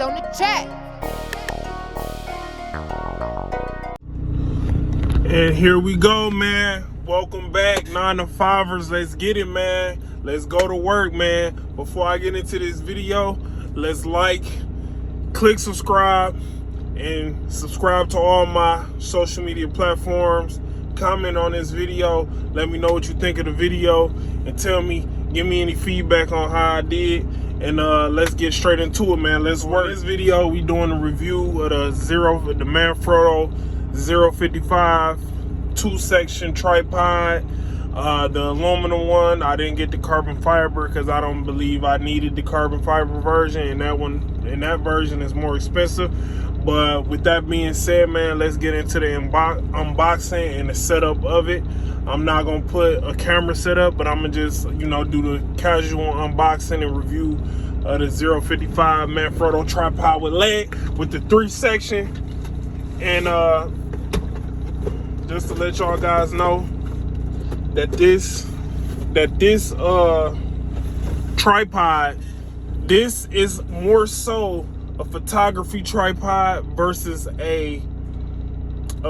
on the track. And here we go, man. Welcome back, 9 to 5ers. Let's get it, man. Let's go to work, man. Before I get into this video, let's like, click subscribe, and subscribe to all my social media platforms. Comment on this video. Let me know what you think of the video, and give me any feedback on how I did. And let's get straight into it, man. Let's work. In this video, we doing a review of the Manfrotto 055 2-section tripod. The aluminum one, I didn't get the carbon fiber because I don't believe I needed the carbon fiber version, and that version is more expensive. But with that being said, man, let's get into the unboxing and the setup of it. I'm not gonna put a camera setup, but I'm gonna just, do the casual unboxing and review of the 055 Manfrotto tripod with leg with the 3-section. And just to let y'all guys know that this tripod, this is more so a photography tripod versus a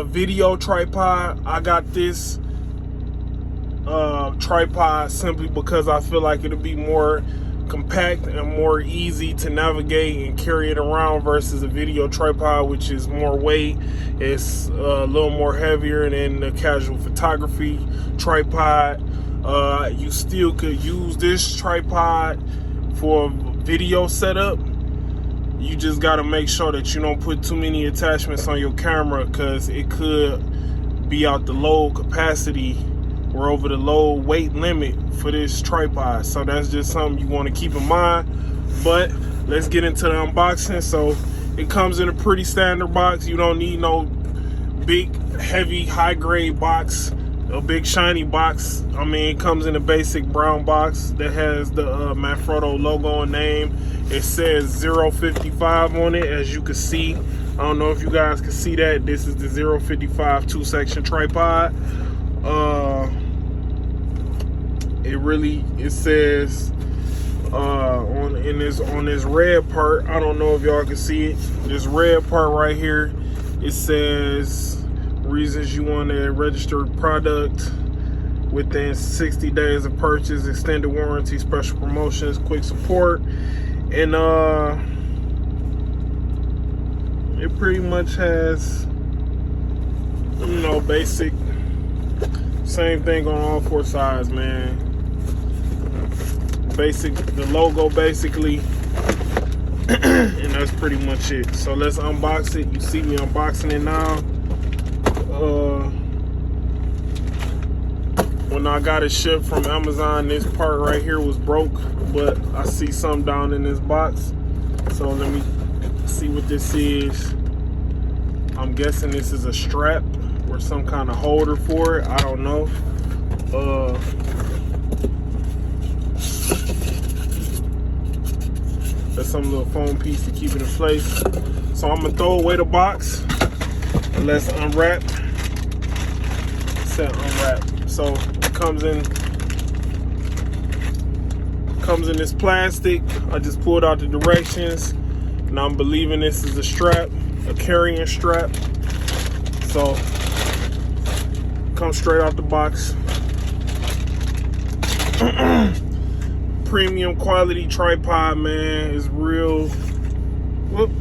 video tripod. I got this tripod simply because I feel like it'll be more compact and more easy to navigate and carry it around versus a video tripod, which is more weight. It's a little more heavier than the casual photography tripod. You still could use this tripod for video setup. You just got to make sure that you don't put too many attachments on your camera, because it could be out the load capacity or over the load weight limit for this tripod. So that's just something you want to keep in mind. But let's get into the unboxing. So it comes in a pretty standard box. You don't need no big, heavy, high-grade box, a big shiny box. I mean, it comes in a basic brown box that has the Manfrotto logo and name. It says 055 on it, as you can see. I don't know if you guys can see that. This is the 055 2-section tripod. It says on this red part, I don't know if y'all can see it, this red part right here, it says reasons you want to register product within 60 days of purchase, extended warranty, special promotions, quick support. And it pretty much has, basic, same thing on all 4 sides, man. The logo basically, and that's pretty much it. So let's unbox it. You see me unboxing it now. When I got it shipped from Amazon, this part right here was broke, but I see something down in this box. So let me see what this is. I'm guessing this is a strap or some kind of holder for it. I don't know. That's some little foam piece to keep it in place. So I'm gonna throw away the box and let's unwrap. Set unwrap. So it comes in this plastic. I just pulled out the directions, and I'm believing this is a strap, a carrying strap. So comes straight out the box. Premium quality tripod, man. Is real. Whoop.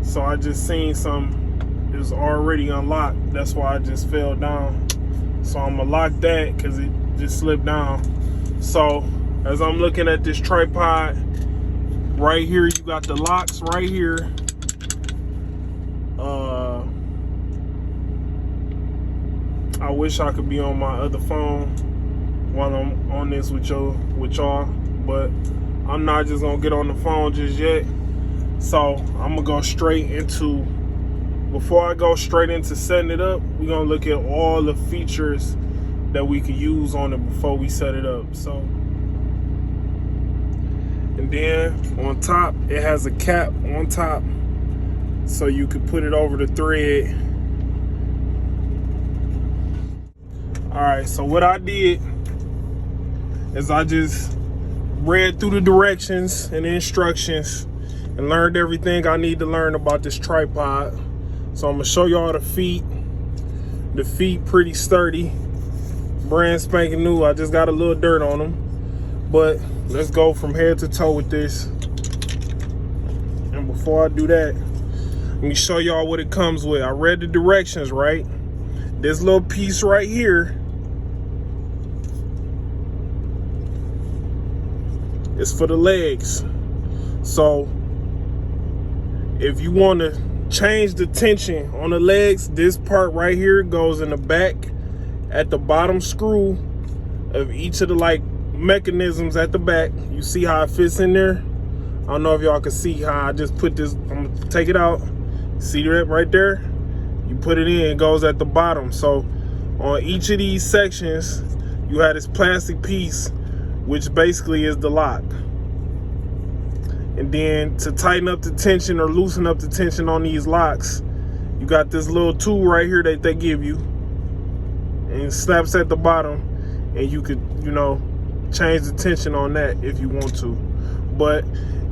So I just seen some, it was already unlocked. That's why I just fell down. So I'm gonna lock that because it just slipped down. So as I'm looking at this tripod right here, you got the locks right here. I wish I could be on my other phone while I'm on this with y'all, but I'm not just gonna get on the phone just yet. So I'm gonna go straight into, before I go straight into setting it up, we're gonna look at all the features that we could use on it before we set it up. So, and then on top, it has a cap on top so you could put it over the thread. All right, so what I did is I just read through the directions and the instructions and learned everything I need to learn about this tripod. So I'm gonna show y'all the feet. The feet pretty sturdy, brand spanking new. I just got a little dirt on them, but let's go from head to toe with this. And before I do that, let me show y'all what it comes with. I read the directions, right? This little piece right here is for the legs. So if you want to change the tension on the legs, this part right here goes in the back at the bottom screw of each of the like mechanisms at the back. You see how it fits in there? I don't know if y'all can see how I just put this. I'm gonna take it out. See that right there? You put it in, it goes at the bottom. So on each of these sections, you have this plastic piece, which basically is the lock. And then to tighten up the tension or loosen up the tension on these locks, you got this little tool right here that they give you, and it snaps at the bottom, and you could, you know, change the tension on that if you want to. But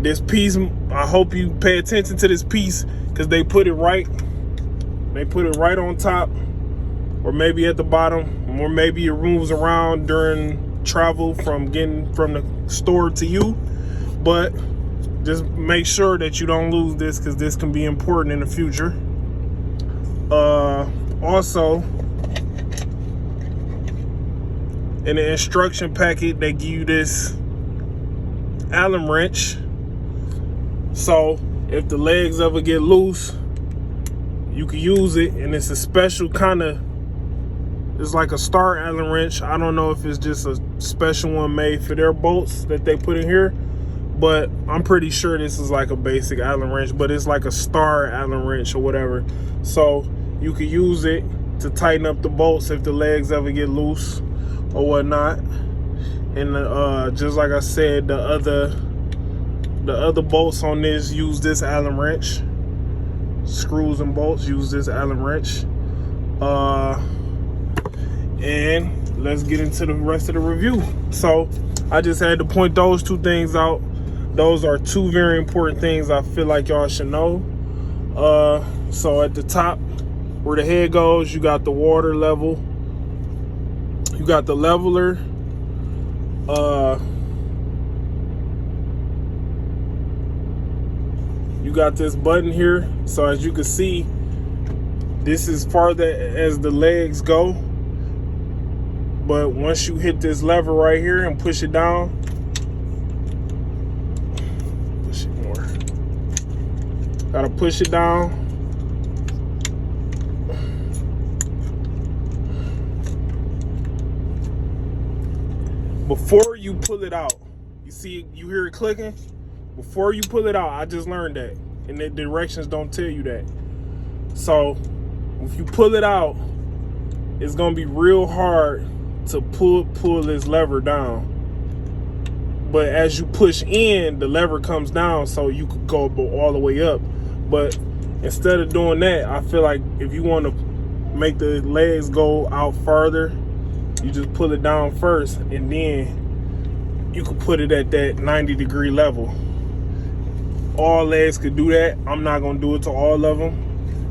this piece, I hope you pay attention to this piece, because they put it right on top, or maybe at the bottom, or maybe it moves around during travel from getting from the store to you. But just make sure that you don't lose this, because this can be important in the future. Also, in the instruction packet, they give you this Allen wrench. So if the legs ever get loose, you can use it, and it's a special kind of, it's like a star Allen wrench. I don't know if it's just a special one made for their bolts that they put in here, but I'm pretty sure this is like a basic Allen wrench, but it's like a star Allen wrench or whatever. So you could use it to tighten up the bolts if the legs ever get loose or whatnot. And just like I said, the other bolts on this use this Allen wrench. Screws and bolts use this Allen wrench. And let's get into the rest of the review. So I just had to point those two things out. Those are two very important things I feel like y'all should know. So at the top where the head goes, you got the water level, you got the leveler, you got this button here. So as you can see, this is farther as the legs go, but once you hit this lever right here and push it down, push it more, gotta push it down. Before you pull it out, you see, you hear it clicking? Before you pull it out, I just learned that, and the directions don't tell you that. So if you pull it out, it's gonna be real hard to pull this lever down. But as you push in, the lever comes down, so you could go all the way up. But instead of doing that, I feel like if you want to make the legs go out farther, you just pull it down first, and then you can put it at that 90-degree level. All legs could do that. I'm not gonna do it to all of them.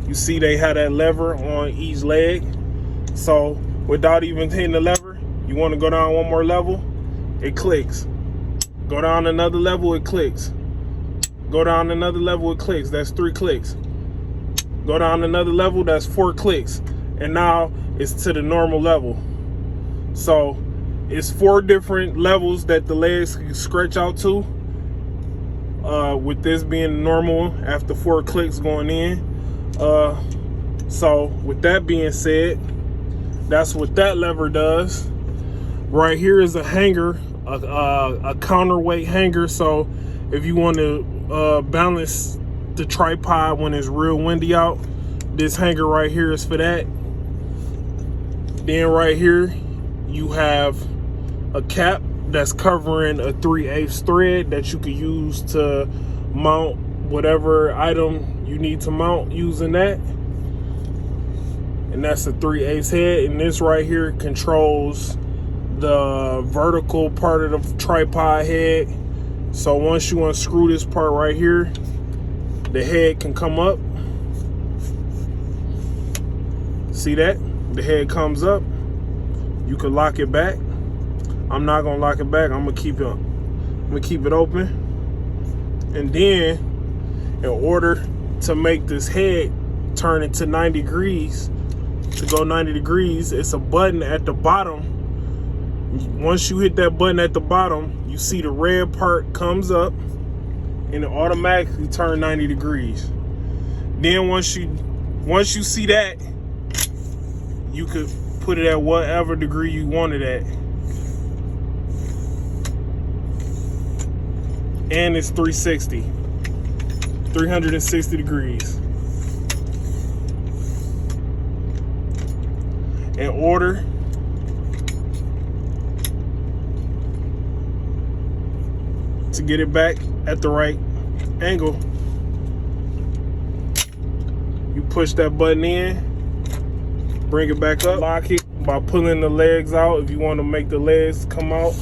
You see they have that lever on each leg. So without even hitting the lever, you want to go down one more level, it clicks. Go down another level, it clicks. Go down another level, it clicks. That's 3 clicks. Go down another level, that's 4 clicks. And now it's to the normal level. So it's 4 different levels that the legs can stretch out to. With this being normal after 4 clicks going in. So with that being said, that's what that lever does. Right here is a hanger, a counterweight hanger. So if you want to balance the tripod when it's real windy out, this hanger right here is for that. Then right here you have a cap that's covering a 3/8 thread that you could use to mount whatever item you need to mount using that. And that's a 3/8 head. And this right here controls the vertical part of the tripod head. So once you unscrew this part right here, the head can come up. See that? The head comes up. You can lock it back. I'm not gonna lock it back. I'm gonna keep it open. And then, in order to make this head turn into 90 degrees, to go 90 degrees, it's a button at the bottom. Once you hit that button at the bottom, you see the red part comes up and it automatically turns 90 degrees. Then once you see that, you could put it at whatever degree you want it at. And it's 360 degrees. In order to get it back at the right angle, you push that button in, bring it back up, lock it by pulling the legs out. If you want to make the legs come out,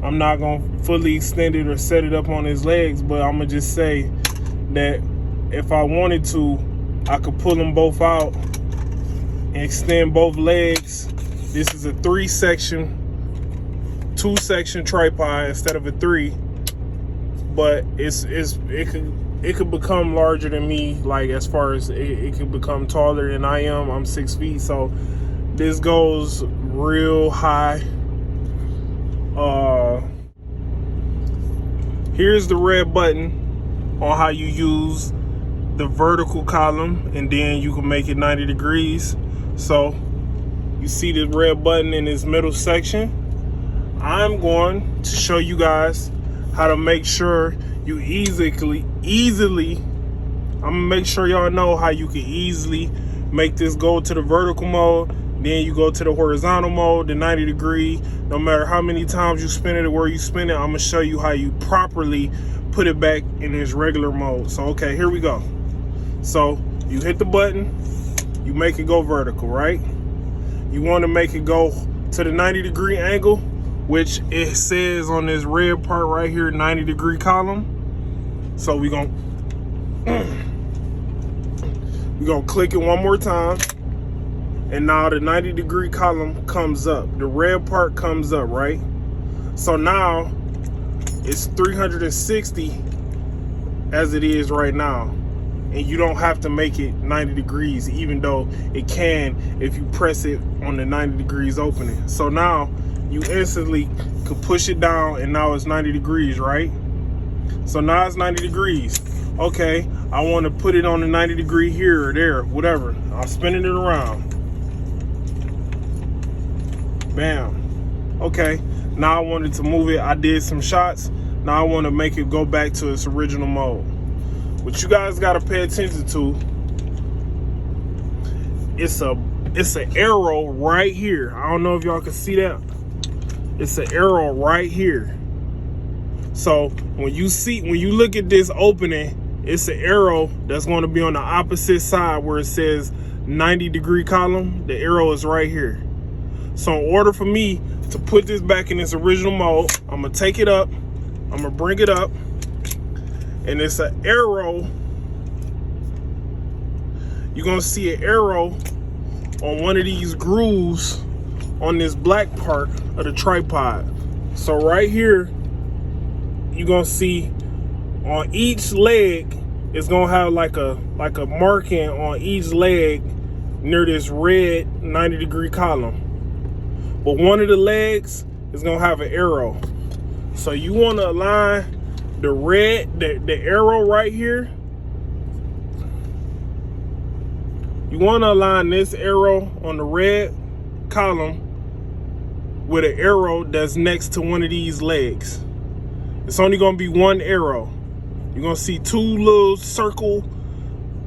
I'm not gonna fully extend it or set it up on his legs, but I'm gonna just say that if I wanted to, I could pull them both out and extend both legs. This is a 2-section tripod instead of a 3, but it could become larger than me. Like, as far as it could become taller than I am. I'm 6 feet, so this goes real high. Here's the red button on how you use the vertical column, and then you can make it 90 degrees. So you see the red button in this middle section. I'm going to show you guys how to make sure you easily, I'm gonna make sure y'all know how you can easily make this go to the vertical mode. Then you go to the horizontal mode, the 90 degree. No matter how many times you spin it or where you spin it, I'm gonna show you how you properly put it back in its regular mode. So, okay, here we go. So you hit the button, you make it go vertical, right? You wanna make it go to the 90 degree angle, which it says on this red part right here, 90 degree column. So we're gonna click it one more time. And now the 90 degree column comes up. The red part comes up, right? So now it's 360 as it is right now. And you don't have to make it 90 degrees, even though it can if you press it on the 90 degrees opening. So now you instantly could push it down and now it's 90 degrees, right? So now it's 90 degrees. Okay, I want to put it on the 90 degree here or there, whatever. I'm spinning it around. Bam. Okay, now I wanted to move it. I did some shots. Now I want to make it go back to its original mode. What you guys got to pay attention to, it's an arrow right here. I don't know if y'all can see that. It's an arrow right here. So when you look at this opening, it's an arrow that's going to be on the opposite side where it says 90 degree column. The arrow is right here. So in order for me to put this back in its original mode, I'm gonna take it up, I'm gonna bring it up, and it's an arrow. You're gonna see an arrow on one of these grooves on this black part of the tripod. So right here, you're gonna see on each leg, it's gonna have like a marking on each leg near this red 90 degree column. But one of the legs is gonna have an arrow. So you wanna align the arrow right here. You wanna align this arrow on the red column with an arrow that's next to one of these legs. It's only gonna be one arrow. You're gonna see two little circle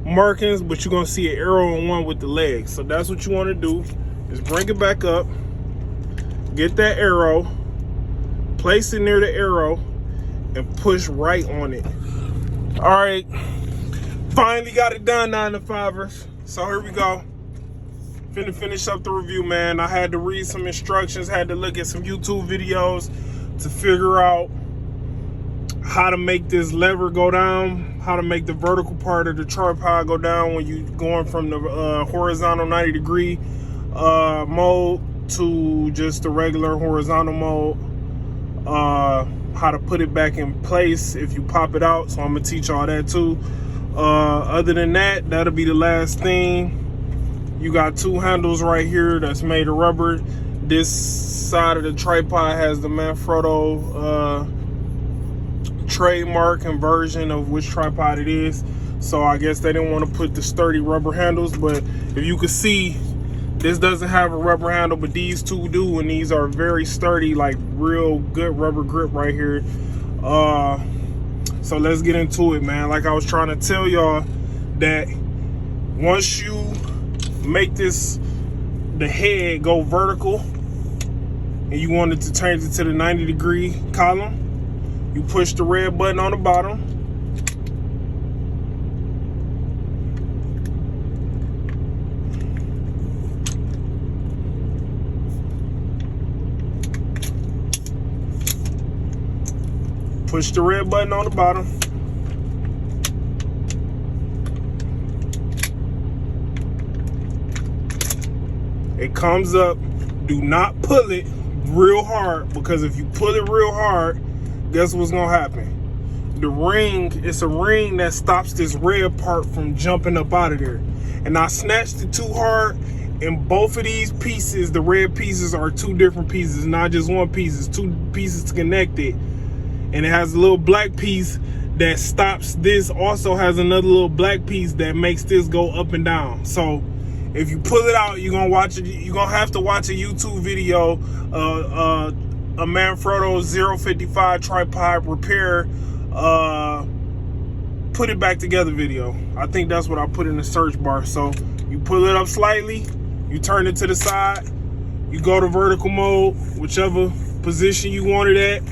markings, but you're gonna see an arrow on one with the legs. So that's what you wanna do, is bring it back up, get that arrow, place it near the arrow, and push right on it. All right, finally got it done, 9 to 5ers. So here we go. finna finish up the review, man. I had to read some instructions, had to look at some YouTube videos to figure out how to make this lever go down, how to make the vertical part of the tripod go down when you going from the horizontal 90-degree mode to just the regular horizontal mode. How to put it back in place if you pop it out. So I'm gonna teach all that too. Other than that, that'll be the last thing. You got two handles right here that's made of rubber. This side of the tripod has the Manfrotto trademark and version of which tripod it is. So I guess they didn't want to put the sturdy rubber handles, but if you can see, this doesn't have a rubber handle, but these two do, and these are very sturdy, like real good rubber grip right here. So let's get into it, man. Like I was trying to tell y'all, that once you make the head go vertical and you want it to change it to the 90-degree column, you push the red button on the bottom. Push the red button on the bottom. It comes up. Do not pull it real hard, because if you pull it real hard, guess what's gonna happen? The ring, it's a ring that stops this red part from jumping up out of there. And I snatched it too hard, and both of these pieces, the red pieces, are two different pieces, not just one piece. It's two pieces to connect it. And it has a little black piece that stops this, also has another little black piece that makes this go up and down. So if you pull it out, you're gonna have to watch a YouTube video, a Manfrotto 055 tripod repair, put it back together video. I think that's what I put in the search bar. So you pull it up slightly, you turn it to the side, you go to vertical mode, whichever position you want it at.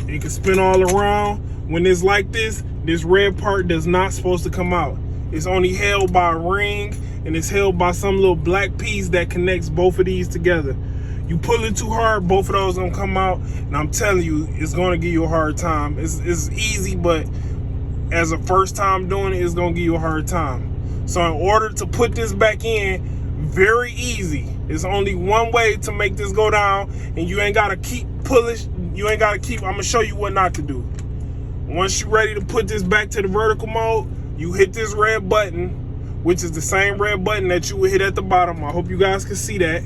You can spin all around. When it's like this red part does not supposed to come out. It's only held by a ring, and it's held by some little black piece that connects both of these together. You pull it too hard, both of those gonna come out, and I'm telling you, it's gonna give you a hard time. It's easy, but as a first time doing it, it's gonna give you a hard time. So in order to put this back in, very easy. It's only one way to make this go down, and you ain't gotta keep pulling. You ain't gotta keep. I'm gonna show you what not to do. Once you're ready to put this back to the vertical mode, you hit this red button, which is the same red button that you would hit at the bottom. I hope you guys can see that.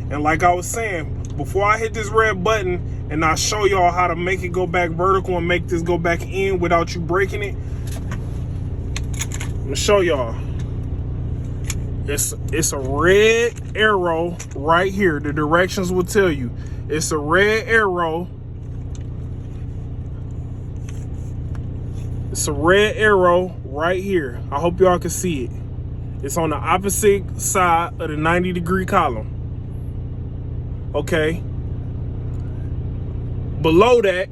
And like I was saying, before I hit this red button and I show y'all how to make it go back vertical and make this go back in without you breaking it, I'm gonna show y'all. It's a red arrow right here. The directions will tell you. It's a red arrow. It's a red arrow right here. I hope y'all can see it. It's on the opposite side of the 90-degree column. Okay. Below that,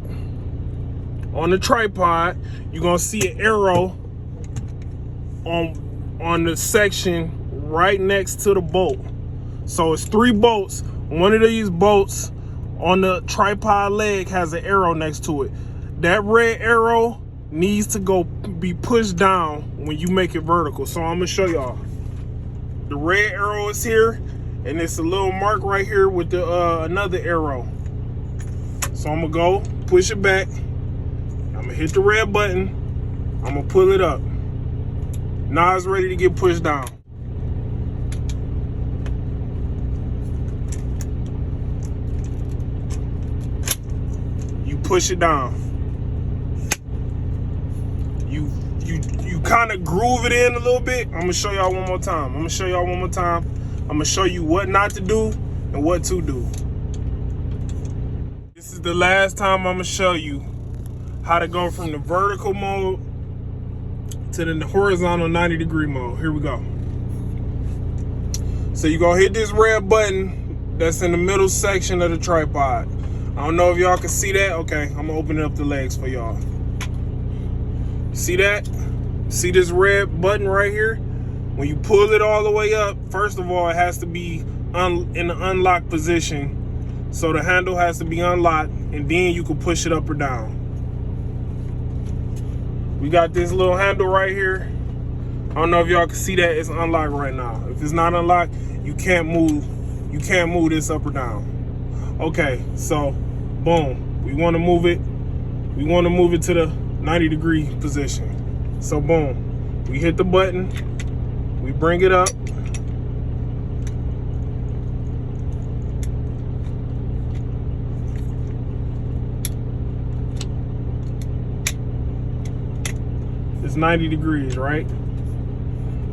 on the tripod, you're gonna see an arrow on the section right next to the bolt. So it's 3 bolts. One of these bolts on the tripod leg has an arrow next to it. That red arrow needs to be pushed down when you make it vertical. So I'm gonna show y'all. The red arrow is here, and it's a little mark right here with the another arrow. So I'm gonna go push it back. I'm gonna hit the red button. I'm gonna pull it up. Now it's ready to get pushed down. You push it down. You kind of groove it in a little bit. I'm gonna show y'all one more time. I'm gonna show you what not to do and what to do. This is the last time I'm gonna show you how to go from the vertical mode to the horizontal 90-degree mode. Here we go. So you're gonna hit this red button that's in the middle section of the tripod. I don't know if y'all can see that. Okay, I'm gonna open up the legs for y'all. See that? See this red button right here? When you pull it all the way up, first of all, it has to be in the unlocked position. So the handle has to be unlocked, and then you can push it up or down. We got this little handle right here. I don't know if y'all can see that. It's unlocked right now. If it's not unlocked, you can't move this up or down. Okay, so boom. We want to move it. We want to move it to the 90-degree position. So boom. We hit the button. We bring it up. It's 90 degrees, right?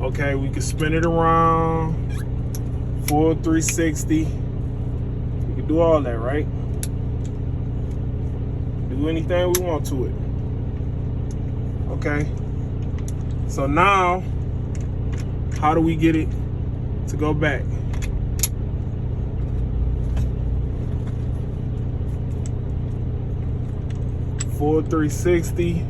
Okay, we can spin it around, full 360. We can do all that, right? Do anything we want to it. Okay. So now, how do we get it to go back? Full 360.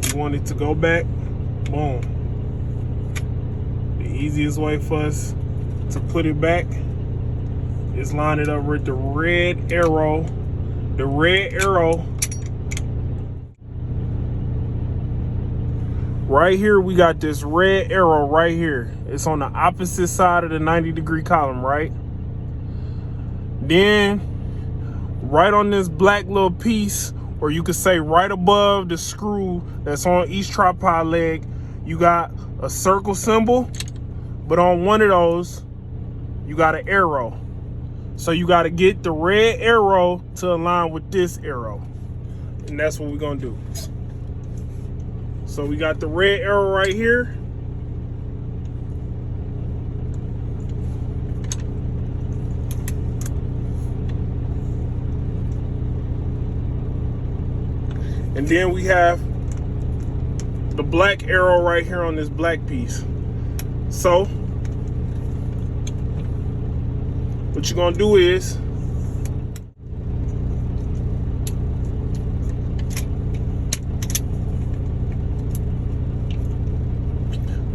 You want it to go back? Boom. The easiest way for us to put it back is line it up with the red arrow. The red arrow right here, we got this red arrow right here. It's on the opposite side of the 90-degree column, right? Then right on this black little piece, or you could say right above the screw that's on each tripod leg, you got a circle symbol, but on one of those, you got an arrow. So you got to get the red arrow to align with this arrow. And that's what we're going to do. So we got the red arrow right here. And then we have the black arrow right here on this black piece. So what you're gonna do is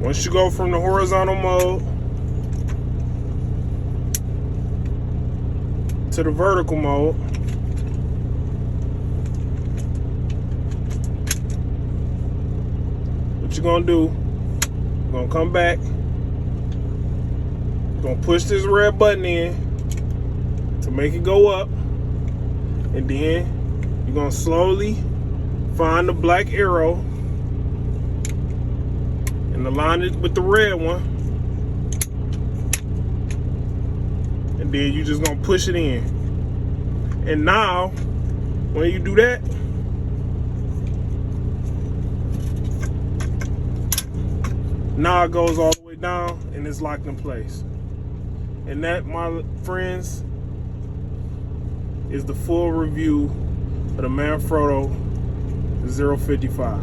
once you go from the horizontal mode to the vertical mode, what you're gonna do, you're gonna come back, you're gonna push this red button in to make it go up, and then you're gonna slowly find the black arrow and align it with the red one, and then you're just gonna push it in. And now when you do that, now it goes all the way down and it's locked in place. And that, my friends, is the full review of the Manfrotto 055.